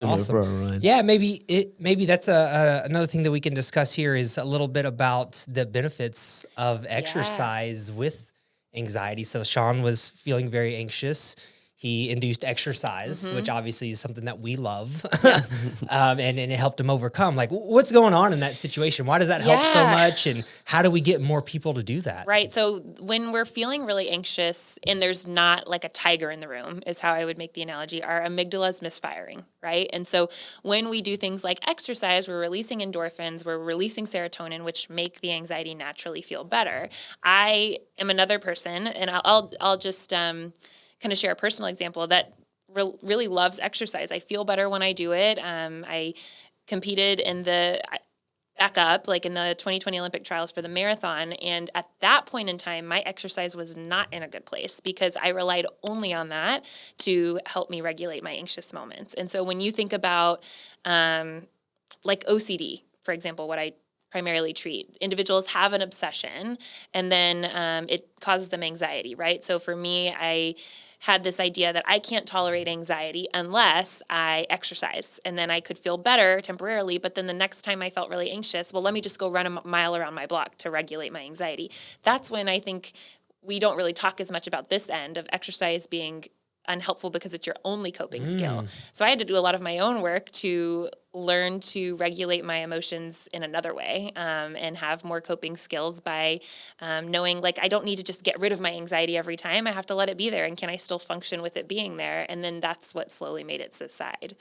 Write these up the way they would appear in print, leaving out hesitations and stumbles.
Awesome. For a run. Yeah, maybe that's another thing that we can discuss here is a little bit about the benefits of exercise with anxiety. So Sean was feeling very anxious. He induced exercise, which obviously is something that we love, and it helped him overcome. Like, what's going on in that situation? Why does that help so much? And how do we get more people to do that? Right. So when we're feeling really anxious and there's not like a tiger in the room is how I would make the analogy, our amygdala is misfiring, right? And so when we do things like exercise, we're releasing endorphins, we're releasing serotonin, which make the anxiety naturally feel better. I am another person, and I'll just kind of share a personal example that really loves exercise. I feel better when I do it. I competed in back up, like in the 2020 Olympic trials for the marathon. And at that point in time, my exercise was not in a good place because I relied only on that to help me regulate my anxious moments. And so when you think about like OCD, for example, what I primarily treat, individuals have an obsession and then it causes them anxiety, right? So for me, I had this idea that I can't tolerate anxiety unless I exercise, and then I could feel better temporarily, but then the next time I felt really anxious, well, let me just go run a mile around my block to regulate my anxiety. That's when I think we don't really talk as much about this end of exercise being unhelpful because it's your only coping skill. So I had to do a lot of my own work to learn to regulate my emotions in another way, and have more coping skills by knowing, like, I don't need to just get rid of my anxiety every time. I have to let it be there, and can I still function with it being there? And then that's what slowly made it subside.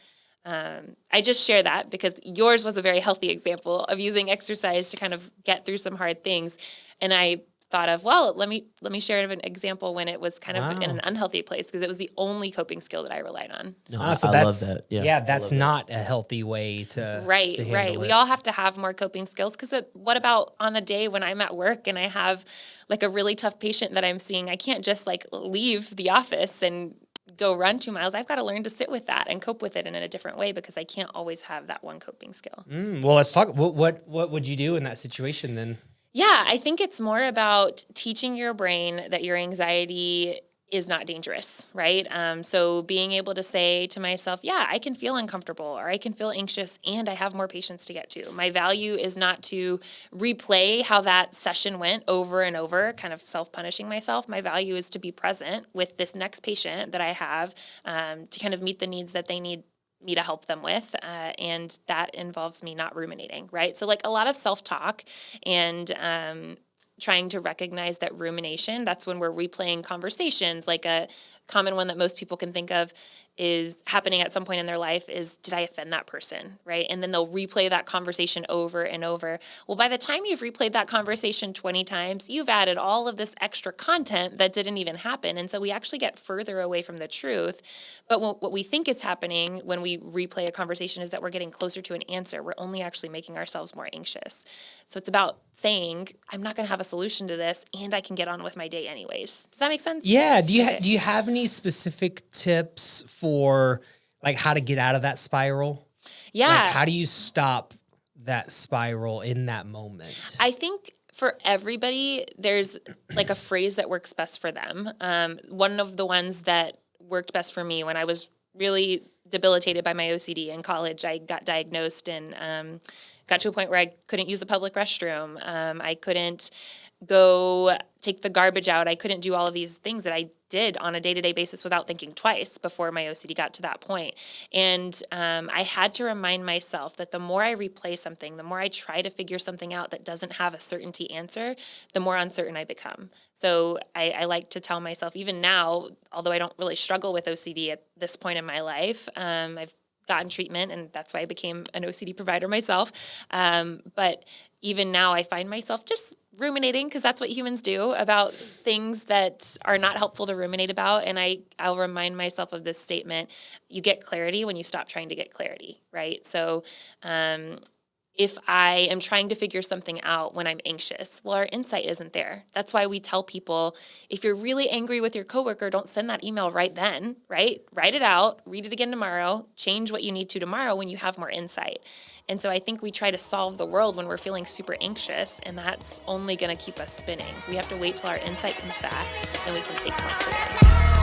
I just share that because yours was a very healthy example of using exercise to kind of get through some hard things. And I thought of, well, let me share an example when it was kind of in an unhealthy place because it was the only coping skill that I relied on. No, So I love that. Yeah, that's not a healthy way to Right. handle We it. all have to have more coping skills because what about on the day when I'm at work and I have like a really tough patient that I'm seeing? I can't just like leave the office and go run 2 miles. I've got to learn to sit with that and cope with it in a different way because I can't always have that one coping skill. Well, let's talk. What would you do in that situation then? Yeah, I think it's more about teaching your brain that your anxiety is not dangerous, right? So being able to say to myself, yeah, I can feel uncomfortable or I can feel anxious and I have more patients to get to. My value is not to replay how that session went over and over, kind of self-punishing myself. My value is to be present with this next patient that I have to kind of meet the needs that they need me to help them with, and that involves me not ruminating, right? So like a lot of self-talk and trying to recognize that rumination, that's when we're replaying conversations. Like a common one that most people can think of is happening at some point in their life is, did I offend that person, right? And then they'll replay that conversation over and over. Well, by the time you've replayed that conversation 20 times, you've added all of this extra content that didn't even happen. And so we actually get further away from the truth. But what we think is happening when we replay a conversation is that we're getting closer to an answer. We're only actually making ourselves more anxious. So it's about saying, I'm not going to have a solution to this, and I can get on with my day anyways. Does that make sense? Yeah. Do you have any specific tips for like how to get out of that spiral? Yeah. Like, how do you stop that spiral in that moment? I think for everybody, there's like a phrase that works best for them. One of the ones that worked best for me when I was really debilitated by my OCD in college, I got diagnosed and got to a point where I couldn't use a public restroom. I couldn't go take the garbage out. I couldn't do all of these things that I did on a day-to-day basis without thinking twice before my OCD got to that point. And I had to remind myself that the more I replay something, the more I try to figure something out that doesn't have a certainty answer, the more uncertain I become. So I like to tell myself, even now, although I don't really struggle with OCD at this point in my life, I've gotten treatment, and that's why I became an OCD provider myself. But even now, I find myself just ruminating, because that's what humans do, about things that are not helpful to ruminate about. And I'll remind myself of this statement: you get clarity when you stop trying to get clarity, right? So if I am trying to figure something out when I'm anxious, well, our insight isn't there. That's why we tell people, if you're really angry with your coworker, don't send that email right then, right? Write it out, read it again tomorrow, change what you need to tomorrow when you have more insight. And so I think we try to solve the world when we're feeling super anxious, and that's only going to keep us spinning. We have to wait till our insight comes back, then we can think more clearly.